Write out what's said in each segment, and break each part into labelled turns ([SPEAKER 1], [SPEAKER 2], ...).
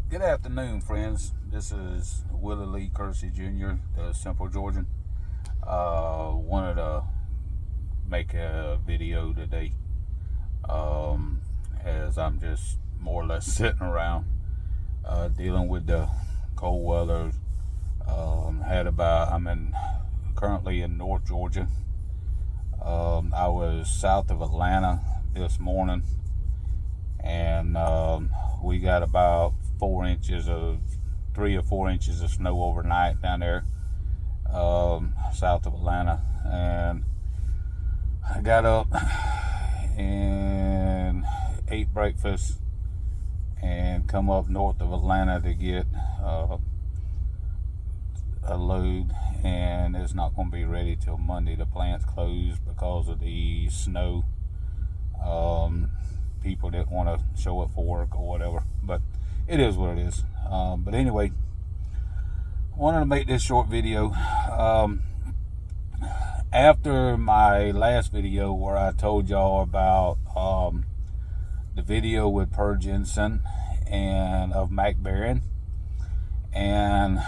[SPEAKER 1] Good afternoon, friends. This is Willie Lee Kersey Jr., the Simple Georgian. Wanted to make a video today as I'm just more or less sitting around dealing with the cold weather. I'm currently in North Georgia. I was south of Atlanta this morning, and we got about 3 or 4 inches of snow overnight down there south of Atlanta. And I got up and ate breakfast and come up north of Atlanta to get a load, and it's not going to be ready till Monday. The plant's closed because of the snow. People didn't want to show up for work or whatever, but it is what it is. But anyway, I wanted to make this short video. After my last video where I told y'all about the video with Perique and of Mac Barron and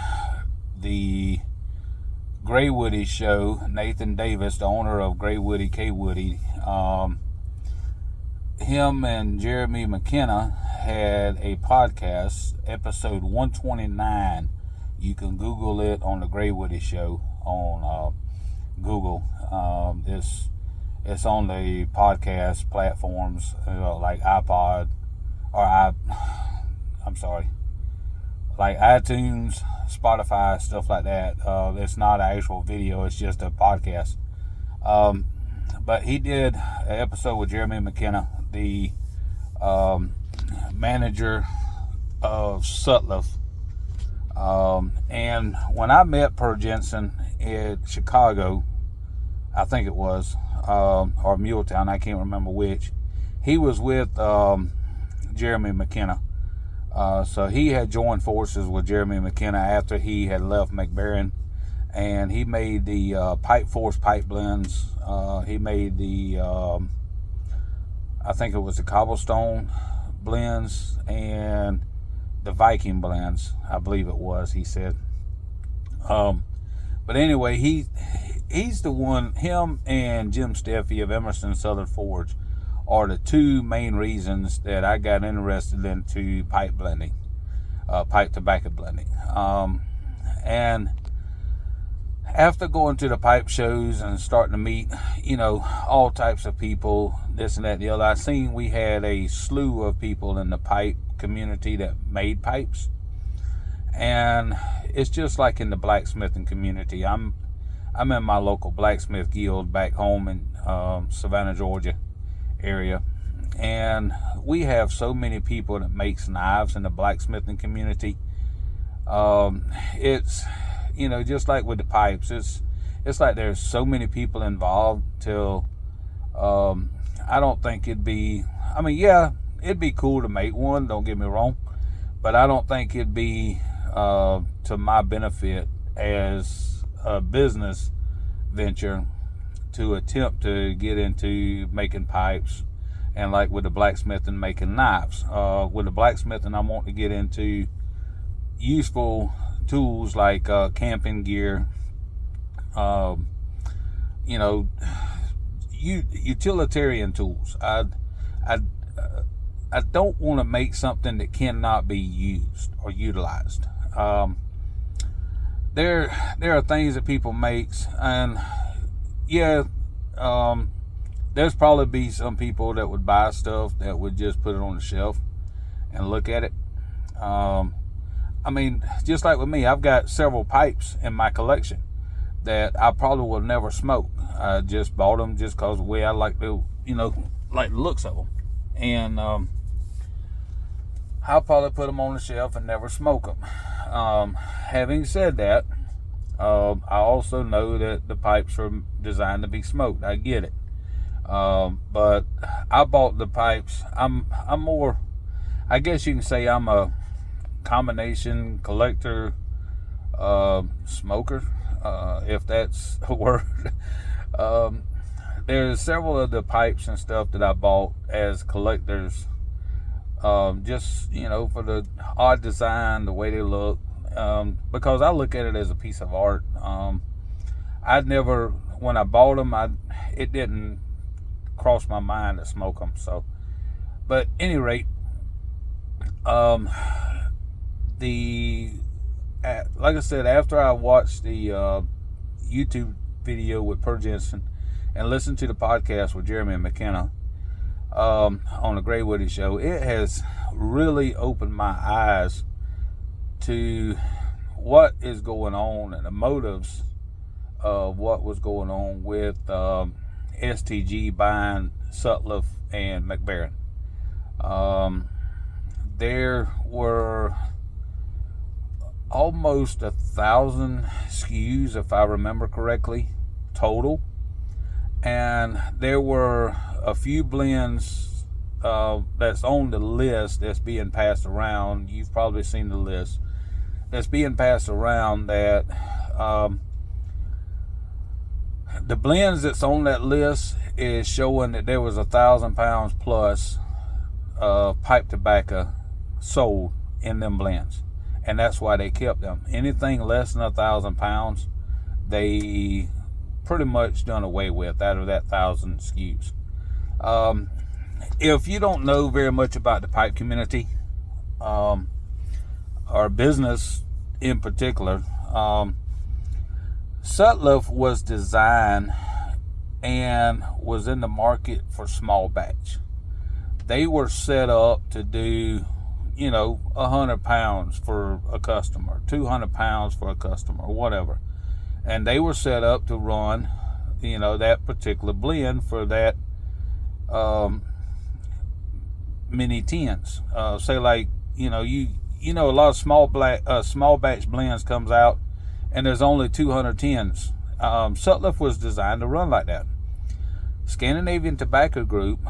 [SPEAKER 1] the Gray Woody show, Nathan Davis, the owner of Gray Woody K Woody, him and Jeremy McKenna had a podcast, episode 129. You can Google it on the Gray Woody show on Google. It's on the podcast platforms like iPod or like iTunes, Spotify, stuff like that. It's not an actual video, it's just a podcast. But he did an episode with Jeremy McKenna, the manager of Sutliff. And when I met Perique in Chicago, I think it was, or Muletown, I can't remember which, he was with Jeremy McKenna. So he had joined forces with Jeremy McKenna after he had left McBarron, and he made the Pipe Force pipe blends. He made the I think it was the Cobblestone blends and the Viking blends, I believe it was, he said. But anyway, he's the one, him and Jim Steffi of Emerson Southern Forge are the two main reasons that I got interested into pipe blending, pipe tobacco blending. And after going to the pipe shows and starting to meet, all types of people, this and that and the other, I seen we had a slew of people in the pipe community that made pipes. And it's just like in the blacksmithing community. I'm in my local blacksmith guild back home in Savannah, Georgia area. And we have so many people that makes knives in the blacksmithing community. It's just like with the pipes, it's like there's so many people involved till I don't think it'd be cool to make one, don't get me wrong, but I don't think it'd be to my benefit as a business venture to attempt to get into making pipes, and like with the blacksmithing, making knives. With the blacksmithing, I want to get into useful tools like camping gear, utilitarian tools. I don't want to make something that cannot be used or utilized. There are things that people makes, and there's probably be some people that would buy stuff that would just put it on the shelf and look at it. Just like with me, I've got several pipes in my collection that I probably will never smoke. I just bought them just because of the way I like the looks of them. And I'll probably put them on the shelf and never smoke them. Having said that, I also know that the pipes are designed to be smoked. I get it. But I bought the pipes. I'm more, I guess you can say I'm a combination collector, smoker, if that's a word. There's several of the pipes and stuff that I bought as collectors Just, for the odd design, the way they look, because I look at it as a piece of art. When I bought them, it didn't cross my mind to smoke them. So, but at any rate, like I said, after I watched the YouTube video with Per Jensen and listened to the podcast with Jeremy McKenna on the Gray Woody Show, it has really opened my eyes to what is going on and the motives of what was going on with STG buying Sutliff and McBaron. There were almost 1,000 SKUs, if I remember correctly, total. And there were a few blends that's on the list that's being passed around. You've probably seen the list that's being passed around that the blends that's on that list is showing that there was 1,000 pounds plus pipe tobacco sold in them blends, and that's why they kept them. Anything less than 1,000 pounds, they pretty much done away with out of that 1,000 SKUs. If you don't know very much about the pipe community, or business in particular, Sutliff was designed and was in the market for small batch. They were set up to do, 100 pounds for a customer, 200 pounds for a customer, whatever. And they were set up to run, that particular blend for that many tins. Say like, a lot of small batch blends comes out and there's only 200 tins. Sutliff was designed to run like that. Scandinavian Tobacco Group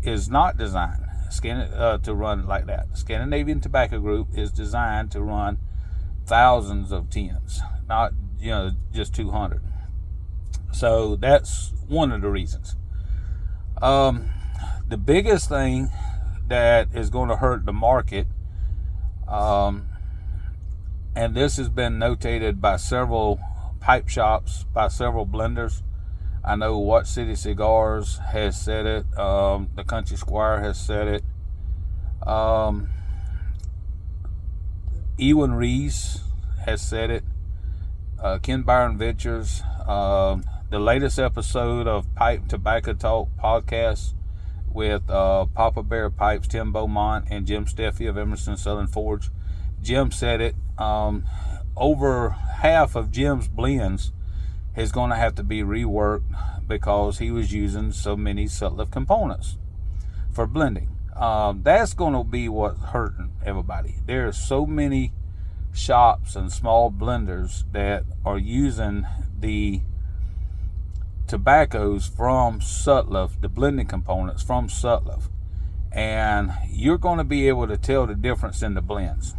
[SPEAKER 1] is not designed to run like that. Scandinavian Tobacco Group is designed to run thousands of tins, not just 200. So that's one of the reasons. The biggest thing that is going to hurt the market, and this has been notated by several pipe shops, by several blenders. I know What City Cigars has said it. The Country Squire has said it. Ewan Rees has said it. Ken Byron Ventures. The latest episode of Pipe Tobacco Talk podcast with Papa Bear Pipes, Tim Beaumont, and Jim Steffi of Emerson Southern Forge. Jim said it. Over half of Jim's blends is going to have to be reworked because he was using so many Sutliff components for blending. That's going to be what's hurting everybody. There are so many shops and small blenders that are using the tobaccos from Sutliff, the blending components from Sutliff, and you're going to be able to tell the difference in the blends.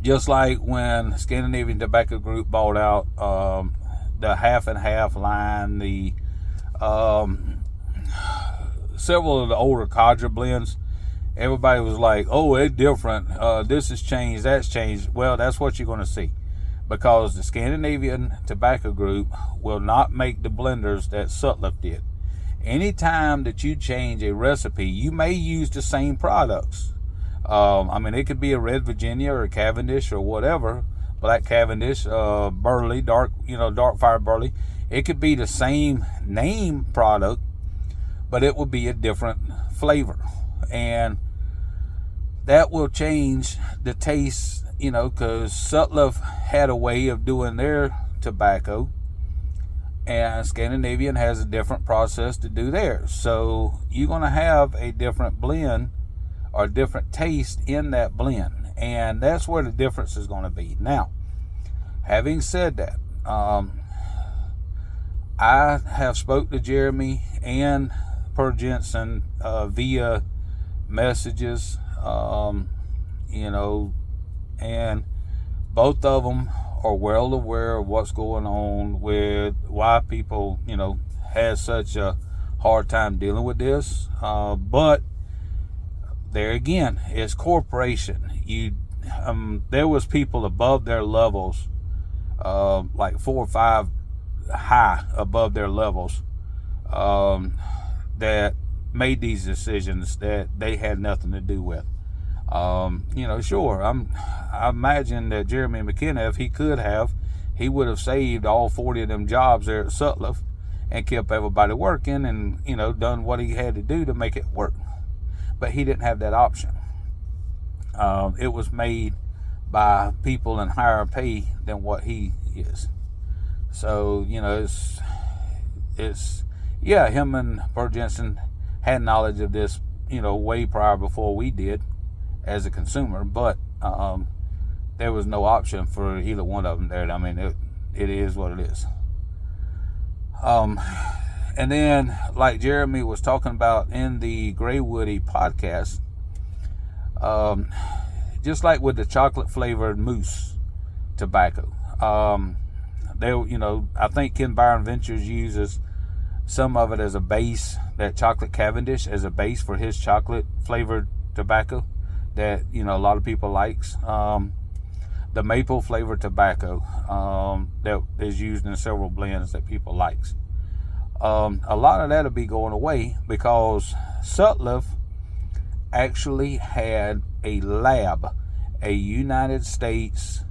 [SPEAKER 1] Just like when Scandinavian Tobacco Group bought out the half and half line, the several of the older Cadre blends, everybody was like, oh, it's different, this has changed, that's changed. Well, that's what you're going to see, because the Scandinavian Tobacco Group will not make the blenders that Sutliff did. Anytime that you change a recipe, you may use the same products. It could be a Red Virginia or a Cavendish or whatever, Black Cavendish, Burley, dark fire Burley. It could be the same name product, but it will be a different flavor. And that will change the taste, because Sutliff had a way of doing their tobacco, and Scandinavian has a different process to do theirs. So you're going to have a different blend or different taste in that blend, and that's where the difference is going to be. Now, having said that, I have spoke to Jeremy and Per Jensen via messages, and both of them are well aware of what's going on with why people, has such a hard time dealing with this. But there again, it's corporation. There was people above their levels, like 4 or 5 high above their levels, that made these decisions that they had nothing to do with. Sure, I imagine that Jeremy McKenna, if he could have, he would have saved all 40 of them jobs there at Sutliff and kept everybody working and, done what he had to do to make it work. But he didn't have that option. It was made by people in higher pay than what he is. So, him and Bert Jensen had knowledge of this, way prior before we did as a consumer, but there was no option for either one of them there. I mean, it is what it is. And then, like Jeremy was talking about in the Grey Woody podcast, just like with the chocolate flavored mousse tobacco, I think Ken Byron Ventures uses some of it as a base, that chocolate Cavendish as a base for his chocolate flavored tobacco that, a lot of people likes. The maple flavored tobacco, that is used in several blends that people likes. A lot of that'll be going away because Sutliff actually had a lab, a United States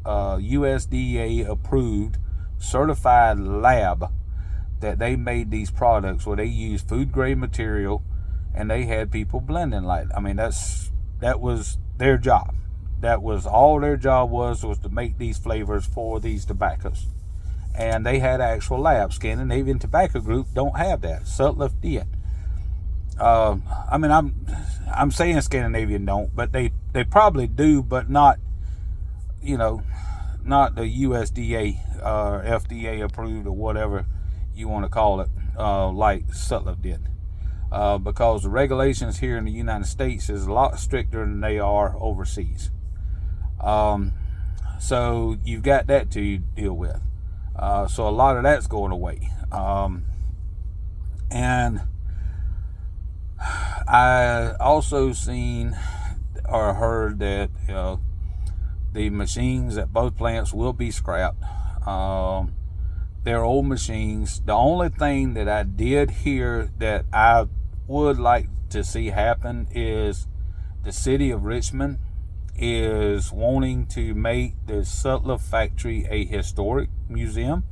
[SPEAKER 1] USDA approved certified lab, that they made these products where they used food grade material and they had people blending like, that was their job. That was all their job was to make these flavors for these tobaccos. And they had actual labs. Scandinavian Tobacco Group don't have that. Sutliff did. I'm saying Scandinavian don't, but they probably do, but not, not the USDA or FDA approved or whatever you want to call it, like Sutliff did. Because the regulations here in the United States is a lot stricter than they are overseas. So you've got that to deal with. So a lot of that's going away. And I also seen or heard that the machines at both plants will be scrapped. They're old machines. The only thing that I did hear that I would like to see happen is the city of Richmond is wanting to make the Sutliff factory a historic museum.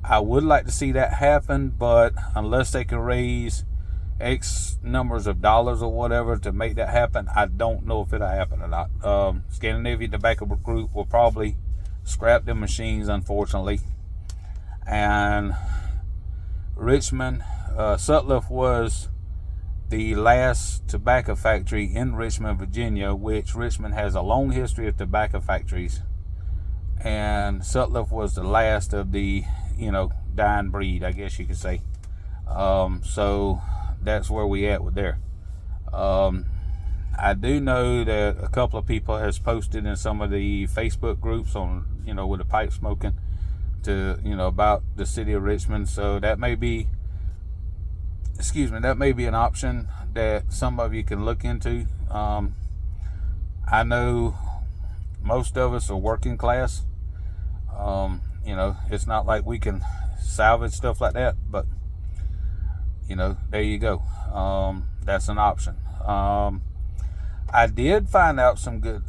[SPEAKER 1] I would like to see that happen, but unless they can raise X numbers of dollars or whatever to make that happen, I don't know if it'll happen or not. Scandinavian Tobacco Group will probably scrap the machines, unfortunately. And Richmond, Sutliff was the last tobacco factory in Richmond, Virginia, which Richmond has a long history of tobacco factories. And Sutliff was the last of the, dying breed, I guess you could say. So that's where we at with there. I do know that a couple of people has posted in some of the Facebook groups on, with the pipe smoking to, about the city of Richmond. So that may be an option that some of you can look into. I know most of us are working class. It's not like we can salvage stuff like that, but there you go. That's an option. I did find out some good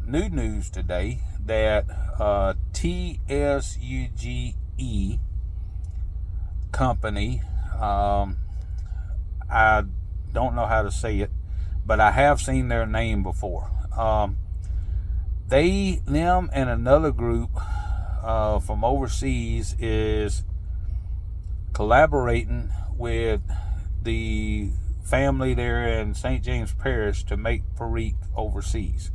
[SPEAKER 1] new news today that TSUGE company, I don't know how to say it, but I have seen their name before. Them and another group from overseas is collaborating with the family there in St. James Parish to make Perique overseas.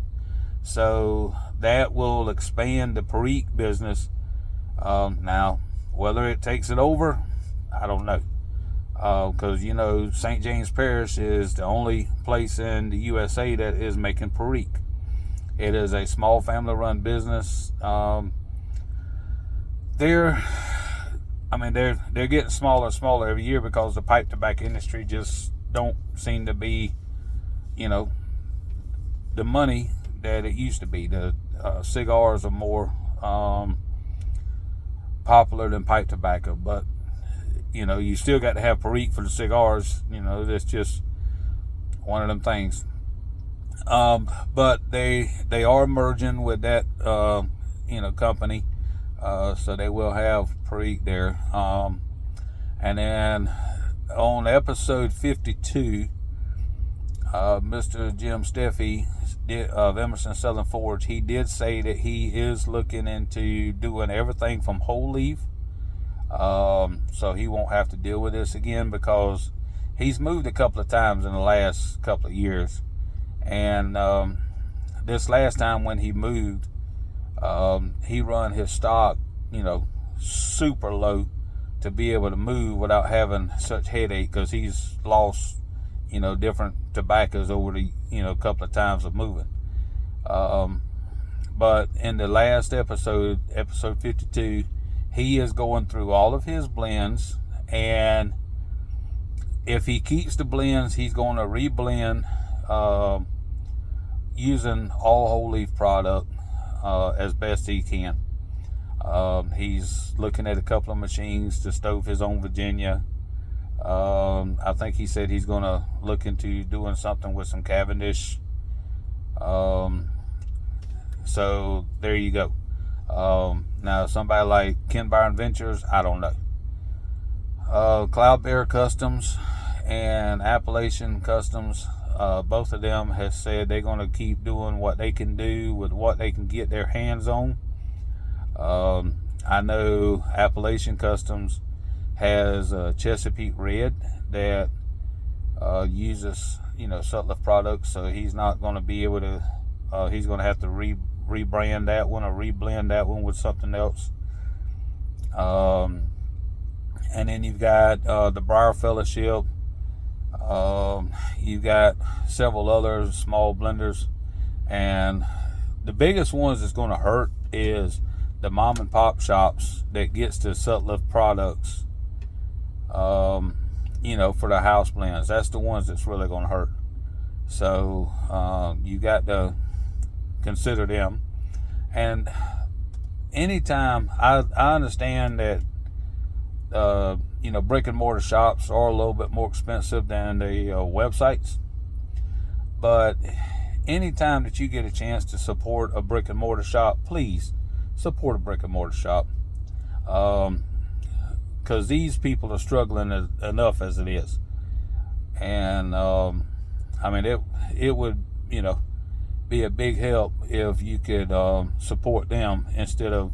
[SPEAKER 1] So that will expand the Perique business. Now, whether it takes it over, I don't know. Because, St. James Parish is the only place in the USA that is making Perique. It is a small family-run business. They're getting smaller and smaller every year because the pipe tobacco industry just don't seem to be the money that it used to be. The cigars are more popular than pipe tobacco, but you still got to have Perique for the cigars. That's just one of them things. But they are merging with that company, so they will have Perique there. And then on episode 52, Mr. Jim Steffi of Emerson Southern Forge, he did say that he is looking into doing everything from whole leaf. So he won't have to deal with this again, because he's moved a couple of times in the last couple of years. And this last time when he moved, he run his stock, super low to be able to move without having such headache, because he's lost, different tobaccos over the, couple of times of moving. But in the last episode 52, he is going through all of his blends, and if he keeps the blends, he's going to reblend using all whole leaf product as best he can. He's looking at a couple of machines to stove his own Virginia. I think he said he's going to look into doing something with some Cavendish. So there you go. Now somebody like Ken Byron Ventures, I don't know. Cloud Bear Customs and Appalachian Customs, both of them have said they're going to keep doing what they can do with what they can get their hands on. I know Appalachian Customs has Chesapeake Red that uses Sutliff products, so he's not going to be able to. He's going to have to rebrand that one or reblend that one with something else. And then you've got the Briar Fellowship. You've got several other small blenders, and the biggest ones that's going to hurt is the mom and pop shops that gets the Sutliff products, for the house blends. That's the ones that's really going to hurt. So you got to consider them. And anytime, I understand that brick and mortar shops are a little bit more expensive than the websites, but anytime that you get a chance to support a brick and mortar shop, please support a brick and mortar shop, because these people are struggling enough as it is. And it would be a big help if you could support them instead of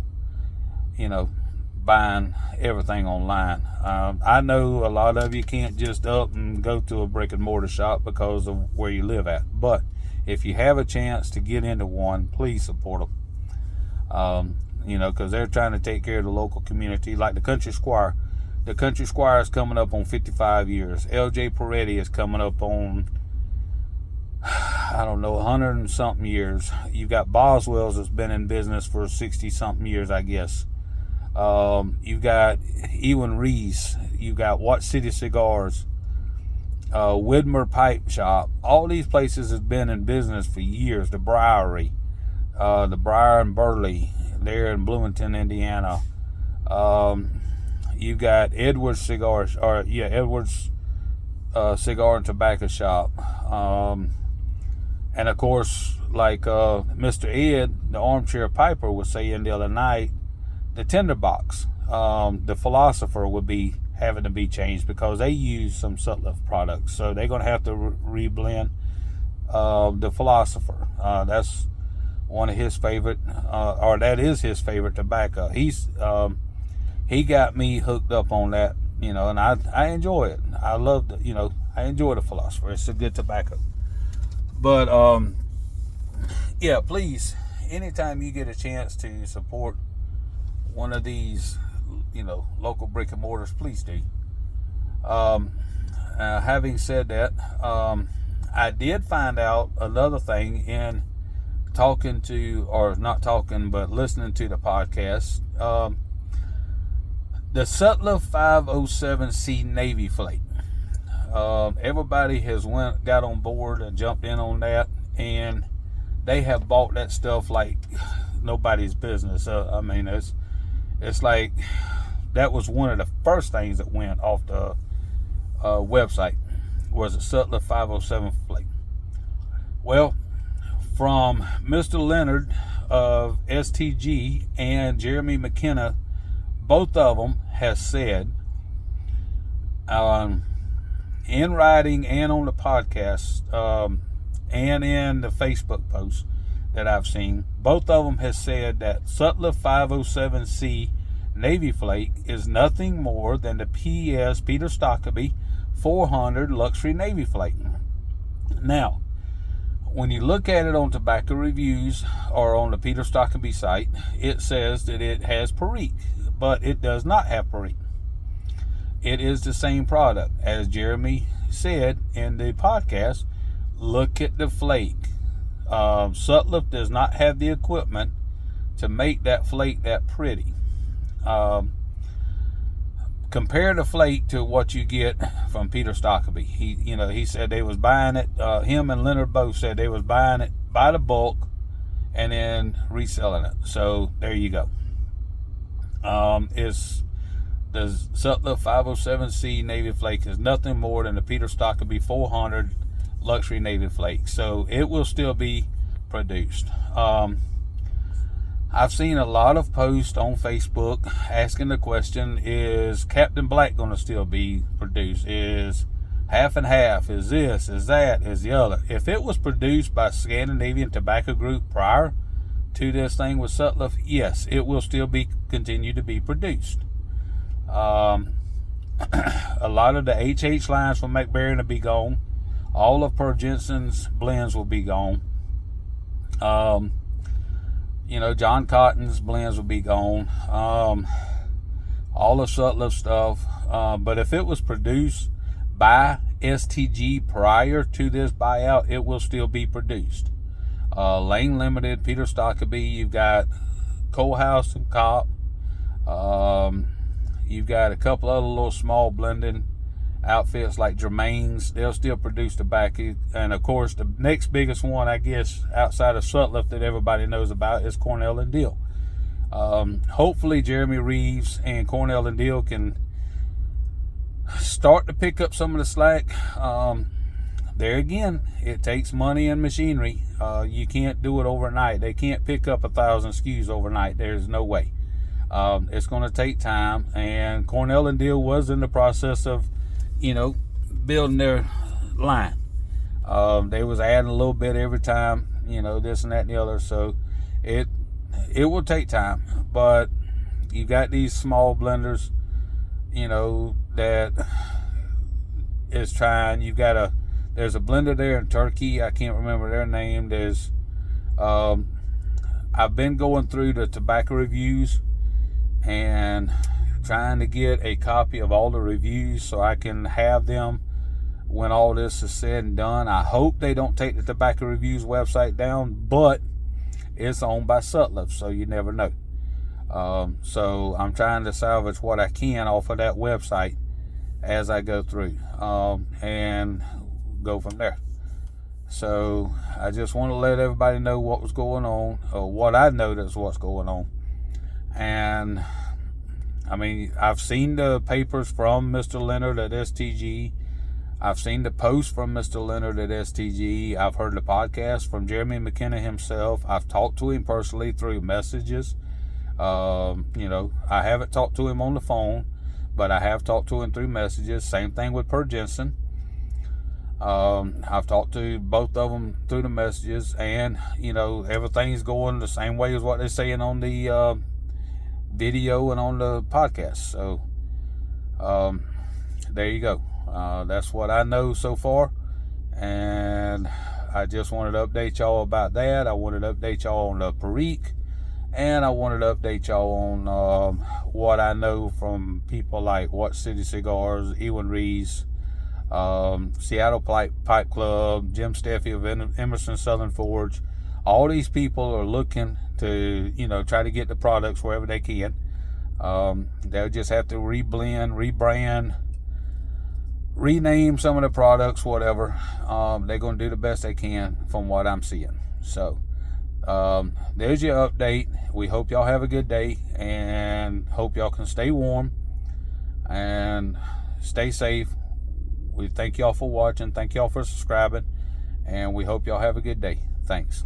[SPEAKER 1] buying everything online. I know a lot of you can't just up and go to a brick and mortar shop because of where you live at, but if you have a chance to get into one, please support them. Because they're trying to take care of the local community, like the Country Squire. The Country Squire is coming up on 55 years. LJ Peretti is coming up on, 100 and something years. You've got Boswell's that's been in business for 60 something years, I guess. You've got Ewan Reese. You've got Watt City Cigars, Widmer Pipe Shop. All these places have been in business for years. The Briary, the Briar and Burley, there in Bloomington, Indiana. You've got Edwards Cigars, Edwards Cigar and Tobacco Shop. And of course, like Mr. Ed, the armchair piper, was saying the other night, the Tinderbox, the Philosopher would be having to be changed because they use some Sutliff products. So they're going to have to reblend the Philosopher. That's one of his favorite, or that is his favorite tobacco. He got me hooked up on that, and I enjoy it. I love I enjoy the Philosopher. It's a good tobacco. But please, anytime you get a chance to support one of these, local brick and mortars, please do. Having said that, I did find out another thing in talking to, or not talking, but listening to the podcast. The Sutliff 507C Navy Flake. Everybody has got on board and jumped in on that, and they have bought that stuff like nobody's business. I mean, it's like that was one of the first things that went off the website, was a Sutler 507 flake. Well, from Mr. Leonard of STG and Jeremy McKenna, both of them has said, in writing and on the podcast, and in the Facebook post that I've seen, both of them has said that Sutler 507C Navy Flake is nothing more than the PS Peter Stokkeby 400 Luxury Navy Flake. Now, when you look at it on Tobacco Reviews or on the Peter Stokkeby site, it says that it has Perique, but it does not have Perique. It is the same product. As Jeremy said in the podcast, look at the flake. Sutler does not have the equipment to make that flake that pretty. Compare the flake to what you get from Peter Stokkeby. He said they was buying it. Him and Leonard both said they was buying it by the bulk and then reselling it. So there you go. The Sutler 507C Navy Flake is nothing more than the Peter Stokkeby 400 Luxury Navy Flake. So it will still be produced. I've seen a lot of posts on Facebook asking the question, is Captain Black going to still be produced? Is half and half? Is this? Is that? Is the other? If it was produced by Scandinavian Tobacco Group prior to this thing with Sutler, yes, it will still continue to be produced. A lot of the HH lines from McBarian will be gone. All of Per Jensen's blends will be gone. John Cotton's blends will be gone. All of Sutler's stuff. But if it was produced by STG prior to this buyout, it will still be produced. Lane Limited, Peter Stokkeby, you've got Coalhouse and Cop. You've got a couple other little small blending outfits like Germain's. They'll still produce tobacco. And of course, the next biggest one, I guess, outside of Sutler that everybody knows about is Cornell and Deal. Hopefully Jeremy Reeves and Cornell and Deal can start to pick up some of the slack. There again, it takes money and machinery. You can't do it overnight. They can't pick up 1,000 SKUs overnight. There's no way. It's going to take time, and Cornell and Deal was in the process of, building their line. They was adding a little bit every time, this and that and the other. So it will take time, but you got these small blenders, that is trying. There's a blender there in Turkey. I can't remember their name. I've been going through the tobacco reviews and trying to get a copy of all the reviews so I can have them when all this is said and done. I hope they don't take the Tobacco Reviews website down, but it's owned by Sutler, so you never know. So I'm trying to salvage what I can off of that website as I go through, and go from there. So I just want to let everybody know what was going on, or what I noticed what's going on. And I mean, I've seen the papers from Mr. Leonard at STG. I've seen the post from Mr. Leonard at STG. I've heard the podcast from Jeremy McKenna himself. I've talked to him personally through messages. I haven't talked to him on the phone, but I have talked to him through messages. Same thing with Per Jensen. I've talked to both of them through the messages, and everything's going the same way as what they're saying on the video and on the podcast. So there you go. That's what I know so far, and I just wanted to update y'all about that. I wanted to update y'all on the Perique, and I wanted to update y'all on what I know from people like What City Cigars, Ewan Rees, Seattle Pipe Club, Jim Steffi of Emerson Southern Forge. All these people are looking to try to get the products wherever they can. They'll just have to rebrand, rename some of the products, whatever. They're going to do the best they can from what I'm seeing. So there's your update. We hope y'all have a good day, and hope y'all can stay warm and stay safe. We thank y'all for watching. Thank y'all for subscribing, and we hope y'all have a good day. Thanks.